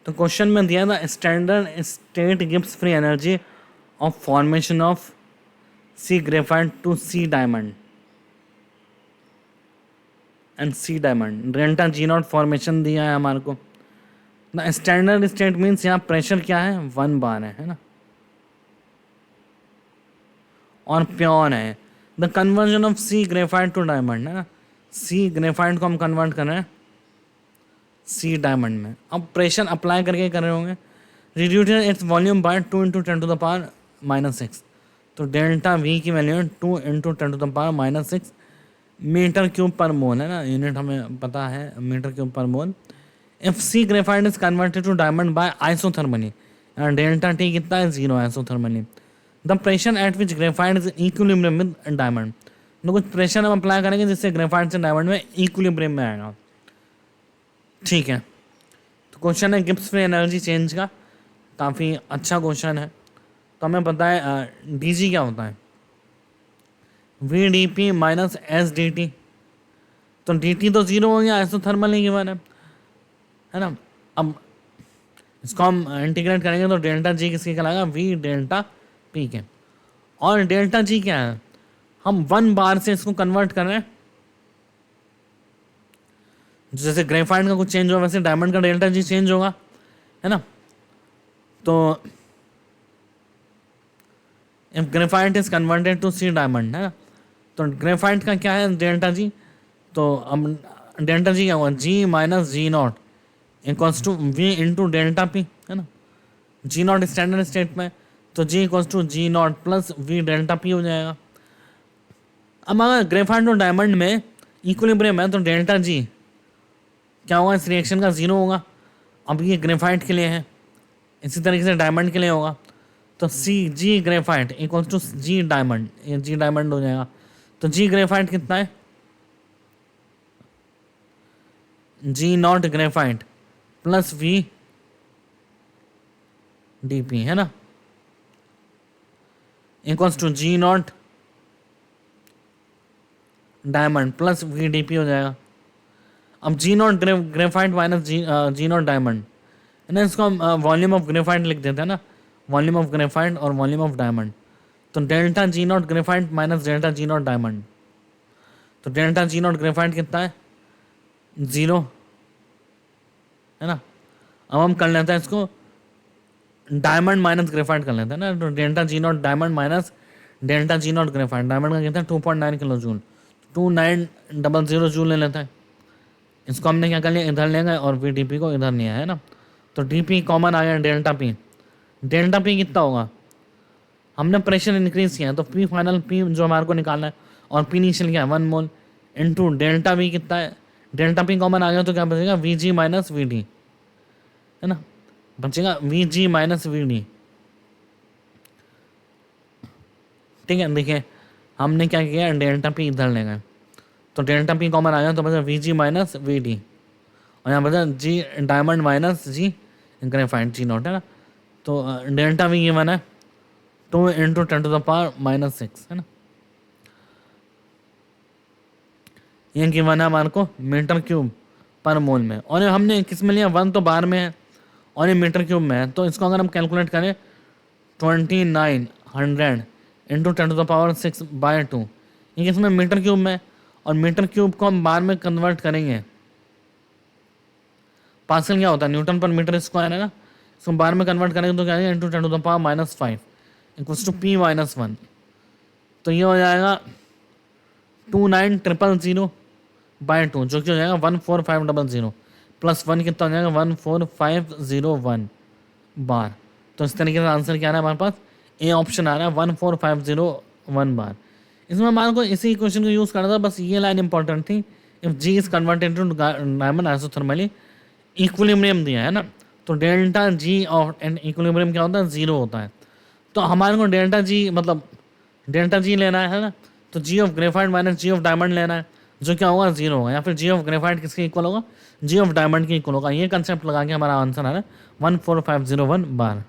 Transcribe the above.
तो क्वेश्चन में दिया था standard state gives free energy of formation of C graphite to C diamond and C diamond, delta G not formation दिया है हमारे को। ना स्टैंडर्ड स्टेट मीन्स यहाँ प्रेशर क्या है 1 बार है ना, और प्योर है। The conversion of C graphite to diamond है ना, सी ग्रेफाइट को हम कन्वर्ट कर रहे हैं सी डायमंड में। अब प्रेशर अप्लाई करके कर रहे होंगे। रिड्यूसिंग इट्स वॉल्यूम बाय 2 × 10⁻⁻6, तो डेल्टा वी की वैल्यू है 2 × 10⁻⁻6 मीटर क्यूब पर मोल है ना, यूनिट हमें पता है metre cube per mole. If C graphite is converted to diamond by isothermally, delta T कितना है 0 isothermally. The pressure at which graphite is equilibrium with diamond, तो कुछ प्रेशर हम अप्लाई करेंगे जिससे ग्रेफाइट से डायमंड में इक्विलिब्रियम में आएगा। ठीक है, तो क्वेश्चन है गिब्स फ्री एनर्जी चेंज का, काफ़ी अच्छा क्वेश्चन है। तो हमें पता है डी जी क्या होता है, V D P minus S D T. तो डी टी तो 0 हो गया, आइसोथर्मल ही गिवन है ना। अब इसको हम इंटीग्रेट करेंगे तो डेल्टा जी किसके कहलाएगा, वी डेल्टा पी के। और डेल्टा जी क्या है, हम 1 बार से इसको कन्वर्ट कर रहे हैं। जैसे ग्रेफाइट का कुछ चेंज होगा वैसे डायमंड का डेल्टा जी चेंज होगा, है ना। तो if graphite is converted to C diamond है ना, तो ग्रेफाइट का क्या है डेल्टा जी, तो अब डेल्टा जी क्या हुआ, G minus G not equals to V into delta P है ना। जी नॉट स्टैंडर्ड स्टेट में, तो G equals to G not plus V delta P हो जाएगा। अब अगर ग्रेफाइट और डायमंड में इक्विलिब्रियम है तो डेल्टा जी क्या होगा, इस रिएक्शन का 0 होगा। अब ये ग्रेफाइट के लिए है, इसी तरीके से डायमंड के लिए होगा। तो C G graphite equals to G diamond, ये जी डायमंड हो जाएगा। तो जी ग्रेफाइट कितना है, G not graphite plus V D P है ना, equals to G not diamond plus V D P हो जाएगा। अब G not graphite minus G not diamond है ना, इसको हम वॉल्यूम ऑफ ग्रेफाइट लिख देते हैं ना, वॉल्यूम ऑफ ग्रेफाइट और वॉल्यूम ऑफ डायमंड। तो delta G not graphite minus delta G not diamond, तो डेल्टा जी नॉट ग्रेफाइट कितना है 0 है ना। अब हम कर लेते हैं इसको डायमंड माइनस ग्रेफाइट कर लेते हैं ना, तो delta G not diamond minus delta G not graphite, diamond का कितना है 2.9 किलो जूल, 2900 जूल ले लेता है। इसको हमने क्या कर लिया, इधर ले गए और वी डी पी को इधर लिया है ना। तो डी पी कॉमन आ गया डेल्टा पी, डेल्टा पी कितना होगा, हमने प्रेशर इंक्रीज किया है तो पी फाइनल पी जो हमारे को निकालना है, और पी इनिशियल क्या है 1 मोल इंटू डेल्टा वी कितना है, डेल्टा पी कॉमन आ गया तो क्या बचेगा V G minus V D है ना, बचेगा V G minus V D. ठीक है, देखिए हमने क्या किया, डेल्टा पी इधर ले गए तो डेल्टा पी कॉमन आ गया तो बचा V G minus V D, और यहाँ बचा G diamond minus G graphite G not है ना। तो डेल्टा वी गिवन है 2 × 10⁻⁻6 है ना, ये गिवन है हमारे को मीटर क्यूब पर मोल में, और ये हमने किस में लिया 1 तो बार में है और ये मीटर क्यूब में है। तो इसको अगर हम कैलकुलेट करें 2900 × 10⁻6/2, ये किसमें मीटर क्यूब में, और मीटर क्यूब को हम बार में कन्वर्ट करेंगे, पास्कल क्या होता है न्यूटन पर मीटर स्क्वायर है ना, इसको बार में कन्वर्ट करेंगे तो क्या है into 10⁻⁻5 equals to P minus 1। तो ये हो जाएगा 29000/2 जो कि हो जाएगा 14500 प्लस 1 कितना हो जाएगा 14501 बार। तो इस तरीके से आंसर क्या आ रहा है हमारे पास, ए ऑप्शन आ रहा है 14501 बार। इसमें हमारे को इसी क्वेश्चन को यूज़ करना था, बस ये लाइन इंपॉर्टेंट थी, if G is converted to diamond isothermally equilibrium दिया है ना, तो डेल्टा जी और एंड इक्विलिब्रियम क्या होता है 0 होता है। तो हमारे को डेल्टा जी मतलब डेल्टा जी लेना है ना, तो G of graphite minus G of diamond लेना है, जो क्या होगा 0 होगा, या फिर जी ऑफ ग्रेफाइट किसके इक्वल होगा, जी ऑफ डायमंड के इक्वल होगा। ये कंसेप्ट लगा के हमारा आंसर आ रहा है 14501 बार।